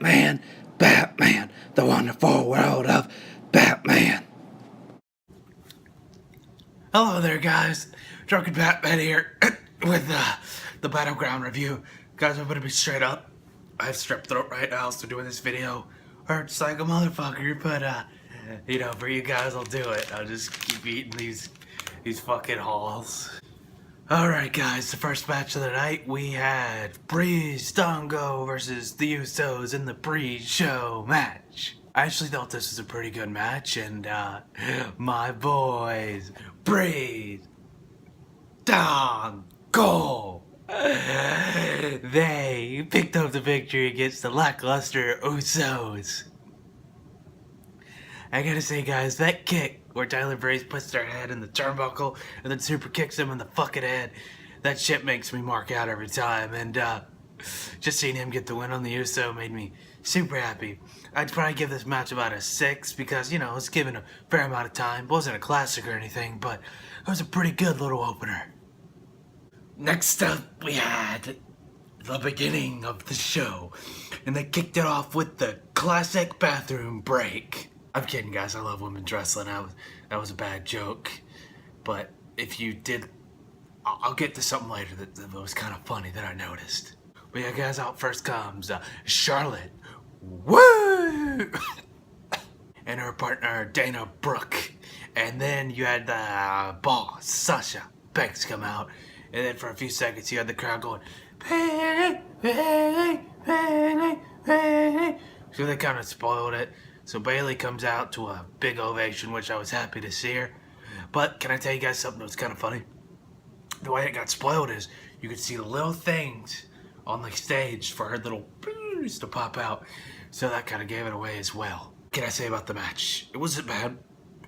Batman, Batman, the wonderful world of Batman. Hello there, guys. Drunken Batman here with the Battleground review. Guys, I'm gonna be straight up. I have strep throat right now, so doing this video hurts like a motherfucker, but you know, for you guys, I'll do it. I'll just keep eating these fucking halls. Alright guys, the first match of the night, we had Breezango versus the Usos in the pre-show match. I actually thought this was a pretty good match, and my boys, Breezango, they picked up the victory against the lackluster Usos. I gotta say, guys, that kick where Tyler Breeze puts their head in the turnbuckle and then super kicks him in the fucking head, that shit makes me mark out every time, and just seeing him get the win on the Uso made me super happy. I'd probably give this match about a 6 because, you know, it's given a fair amount of time. It wasn't a classic or anything, but it was a pretty good little opener. Next up, we had the beginning of the show, and they kicked it off with the classic bathroom break. I'm kidding, guys. I love women's wrestling. That was a bad joke. But if you did, I'll get to something later that was kind of funny that I noticed. But yeah, guys, out first comes Charlotte. Woo! And her partner, Dana Brooke. And then you had the boss, Sasha Banks, come out. And then for a few seconds, you had the crowd going, Bailey, Bailey, Bailey, Bailey. So they kind of spoiled it. So Bailey comes out to a big ovation, which I was happy to see her. But can I tell you guys something that's kind of funny? The way it got spoiled is you could see the little things on the stage for her little boos to pop out. So that kind of gave it away as well. What can I say about the match? It wasn't bad.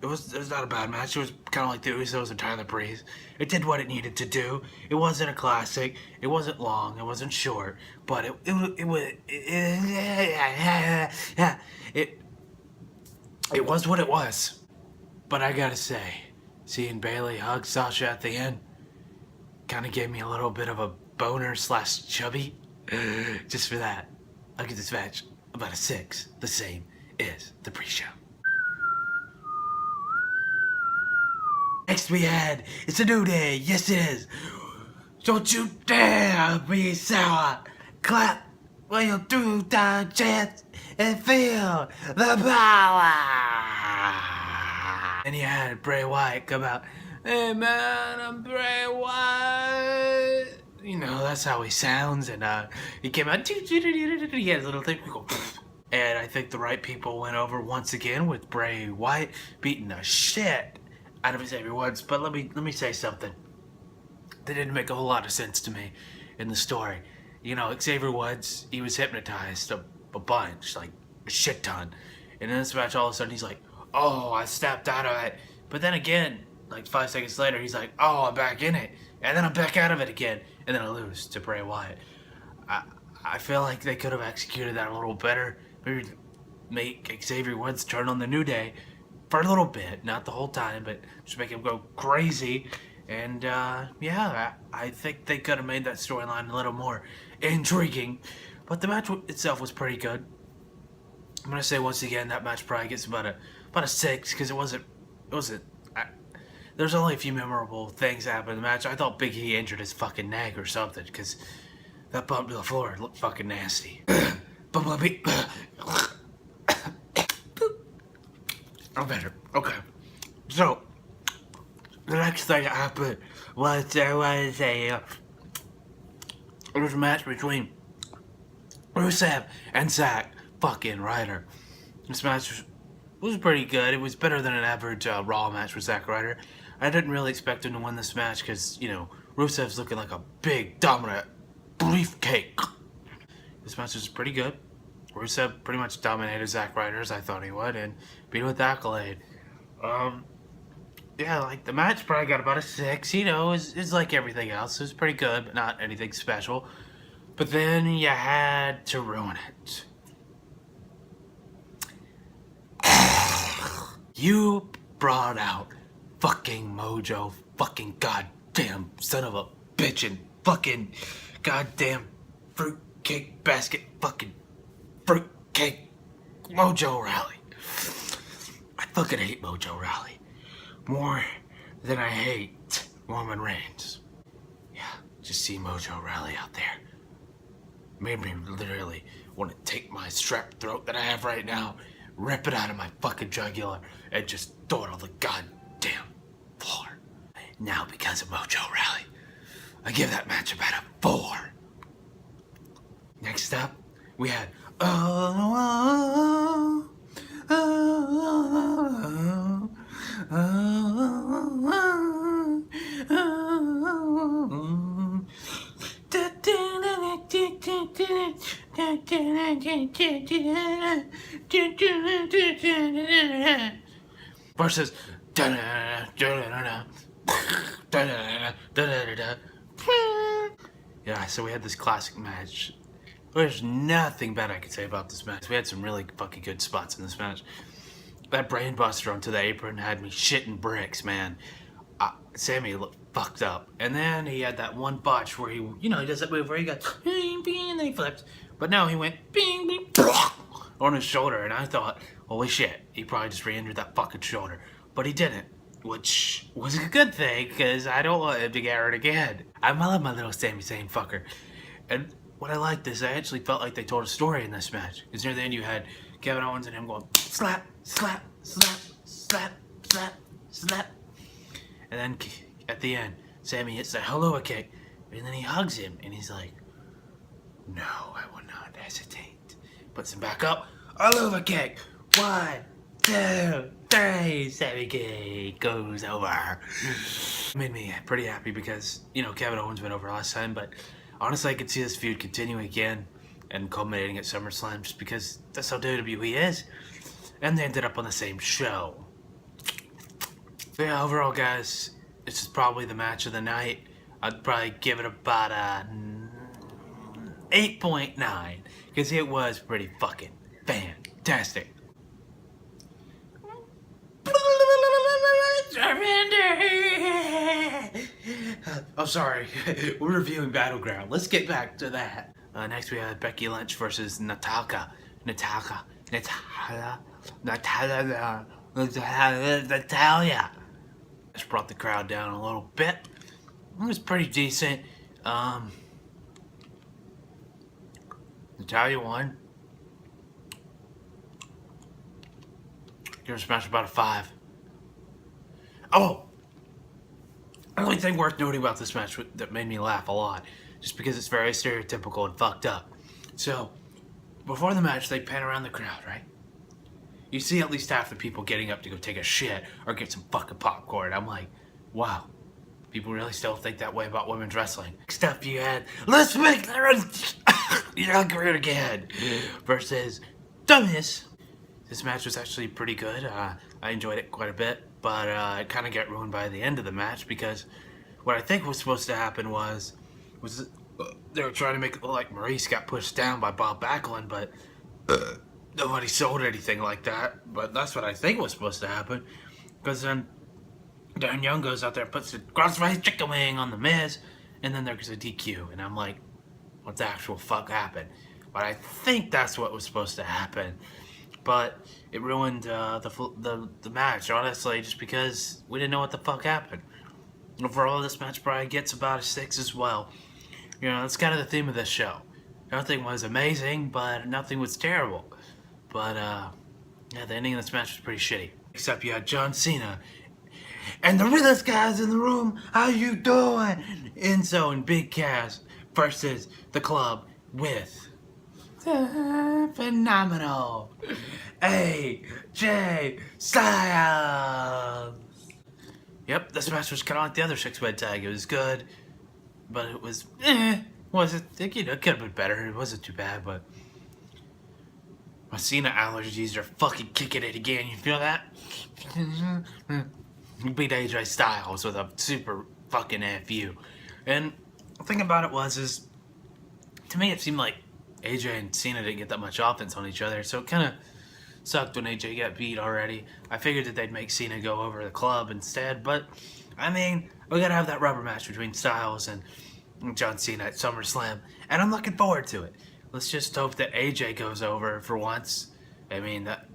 It was not a bad match. It was kind of like the Usos and Tyler Breeze. It did what it needed to do. It wasn't a classic. It wasn't long. It wasn't short. But it was what it was. But I gotta say, seeing Bailey hug Sasha at the end kind of gave me a little bit of a boner / chubby. Just for that, I'll give this match about a 6, the same as the pre-show. Next we had, it's a new day, yes it is. Don't you dare be sour. Clap while you do the chance and feel the power. And you had Bray Wyatt come out, hey man, I'm Bray Wyatt. You know, that's how he sounds, and he came out, he had a little thing, we go, and I think the right people went over once again with Bray Wyatt beating the shit out of Xavier Woods. But let me say something that didn't make a whole lot of sense to me in the story. You know, Xavier Woods, he was hypnotized a bunch, like a shit ton. And in this match, all of a sudden, he's like, oh, I snapped out of it. But then again, like 5 seconds later, he's like, oh, I'm back in it. And then I'm back out of it again. And then I lose to Bray Wyatt. I feel like they could have executed that a little better. Maybe make Xavier Woods turn on the New Day for a little bit. Not the whole time, but just make him go crazy. And yeah, I think they could have made that storyline a little more intriguing. But the match itself was pretty good. I'm gonna say once again that match probably gets about a 6 because it wasn't. There's only a few memorable things that happened in the match. I thought Big E injured his fucking neck or something because that bump to the floor looked fucking nasty. I'm better. Okay. So the next thing that happened was there was it was a match between Rusev and Zack fucking Ryder. This match was pretty good. It was better than an average Raw match with Zack Ryder. I didn't really expect him to win this match because, you know, Rusev's looking like a big, dominant briefcake. This match was pretty good. Rusev pretty much dominated Zack Ryder as I thought he would and beat him with the accolade. Yeah, like the match probably got about a 6. You know, it's like everything else. It was pretty good, but not anything special. But then you had to ruin it. You brought out fucking Mojo, fucking goddamn son of a bitch, and fucking goddamn fruitcake basket, fucking fruit Cake, Mojo Rally. I fucking hate Mojo Rally more than I hate Roman Reigns. Yeah, just see Mojo Rally out there. Made me literally want to take my strep throat that I have right now, rip it out of my fucking jugular, and just throw it on the goddamn floor. Now, because of Mojo Rally, I give that match about a 4. Next up, we had versus yeah, so we had this classic match. There's nothing bad I could say about this match. We had some really fucking good spots in this match. That brainbuster onto the apron had me shitting bricks, man. Sammy looked fucked up. And then he had that one botch where he, he does that move where he goes, bing, bing, and then he flips. But no, he went, bing, bing, on his shoulder. And I thought, holy shit, he probably just re-injured that fucking shoulder. But he didn't, which was a good thing, because I don't want him to get hurt again. I love my little Sami Zayn fucker. And what I liked is I actually felt like they told a story in this match. Because near the end you had Kevin Owens and him going, slap, slap, slap, slap, slap, slap. And then at the end, Sammy hits that hello kick, and then he hugs him, and he's like, no, I will not hesitate. Puts him back up, hello kick. 1, 2, 3, Sammy kick goes over. Made me pretty happy because, Kevin Owens went over last time, but honestly, I could see this feud continuing again and culminating at SummerSlam just because that's how WWE is. And they ended up on the same show. So yeah, overall, guys, this is probably the match of the night. I'd probably give it about a 8.9 because it was pretty fucking fantastic. I'm sorry, we're reviewing Battleground. Let's get back to that. Next we had Becky Lynch versus Natalya. Just brought the crowd down a little bit. It was pretty decent. Natalya won. Give this match about a 5. Oh! The only thing worth noting about this match that made me laugh a lot, just because it's very stereotypical and fucked up. So, before the match, they pan around the crowd, right? You see at least half the people getting up to go take a shit or get some fucking popcorn. I'm like, wow, people really still think that way about women's wrestling. Next up, you had, let's make young great again versus Dummies. This match was actually pretty good. I enjoyed it quite a bit, but it kind of got ruined by the end of the match because what I think was supposed to happen was they were trying to make it look like Maurice got pushed down by Bob Backlund, but nobody sold anything like that. But that's what I think was supposed to happen, because then Darren Young goes out there and puts the crossface chicken wing on the Miz, and then there's a DQ, and I'm like, what the actual fuck happened? But I think that's what was supposed to happen. But it ruined the match, honestly, just because we didn't know what the fuck happened. Overall, this match probably gets about a 6 as well. That's kind of the theme of this show. Nothing was amazing, but nothing was terrible. But, yeah, the ending of this match was pretty shitty. Except you had John Cena and the realest guys in the room, how you doing? Enzo and Big Cass versus the club with the phenomenal AJ Styles. Yep, this match was kind of like the other 6-man tag. It was good, but it was wasn't, it could have been better. It wasn't too bad, but my Cena allergies are fucking kicking it again. You feel that? Beat AJ Styles with a super fucking FU. And the thing about it was, to me it seemed like AJ and Cena didn't get that much offense on each other, so it kind of sucked when AJ got beat already. I figured that they'd make Cena go over the club instead, but I mean, we gotta have that rubber match between Styles and John Cena at SummerSlam, and I'm looking forward to it. let's just hope that AJ goes over for once. I mean, that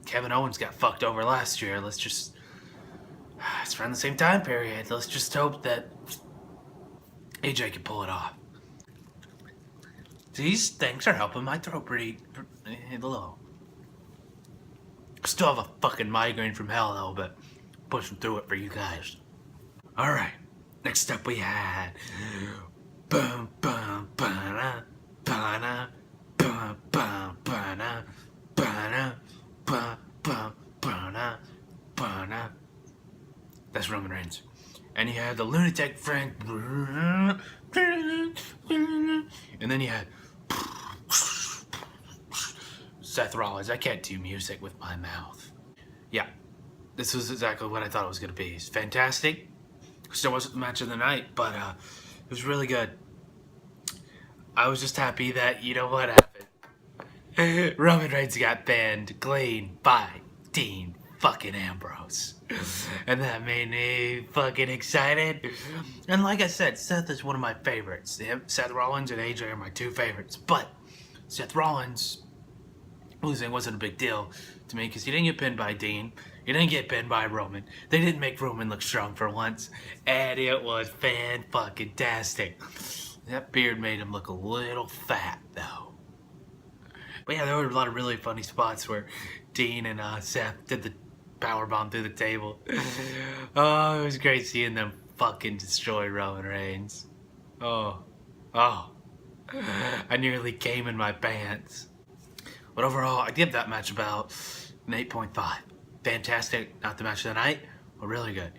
Kevin Owens got fucked over last year. It's around the same time period. Let's just hope that AJ can pull it off. These things are helping my throat pretty low. Still have a fucking migraine from hell though, but pushing through it for you guys. Alright, next up we had bum bum ba-na, ba-na, bum bum ba-na, ba-na, bum bum ba-na, ba-na. That's Roman Reigns. And you had the lunatic friend, and then you had Seth Rollins. I can't do music with my mouth. Yeah, this was exactly what I thought it was going to be. It's fantastic. Still wasn't the match of the night, but it was really good. I was just happy that, you know what happened. Roman Reigns got banned clean by Dean fucking Ambrose. And that made me fucking excited. And like I said, Seth is one of my favorites. Seth Rollins and AJ are my two favorites. But Seth Rollins losing wasn't a big deal to me because he didn't get pinned by Dean. He didn't get pinned by Roman. They didn't make Roman look strong for once. And it was fan-fucking-tastic. That beard made him look a little fat, though. But yeah, there were a lot of really funny spots where Dean and Seth did the powerbomb through the table. Oh, it was great seeing them fucking destroy Roman Reigns. Oh. I nearly came in my pants. But overall, I give that match about an 8.5. Fantastic, not the match of the night, but really good.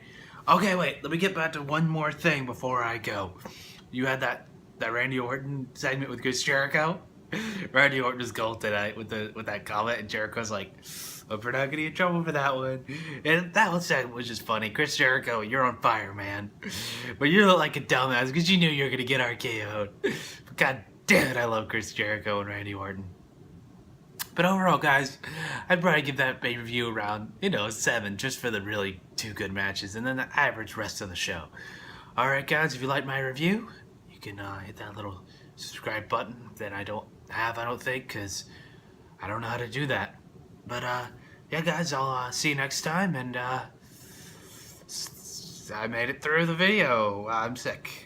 Okay, wait, let me get back to one more thing before I go. You had that Randy Orton segment with Chris Jericho? Randy Orton was gold tonight with that comment, and Jericho's like, hope we're not gonna get in trouble for that one. And that whole segment was just funny. Chris Jericho, you're on fire, man. But you look like a dumbass because you knew you were gonna get RKO'd. But god damn it, I love Chris Jericho and Randy Orton. But overall, guys, I'd probably give that review around, 7, just for the really 2 good matches, and then the average rest of the show. Alright, guys, if you like my review, you can hit that little subscribe button that I don't think, because I don't know how to do that. But, yeah, guys, I'll see you next time, and I made it through the video. I'm sick.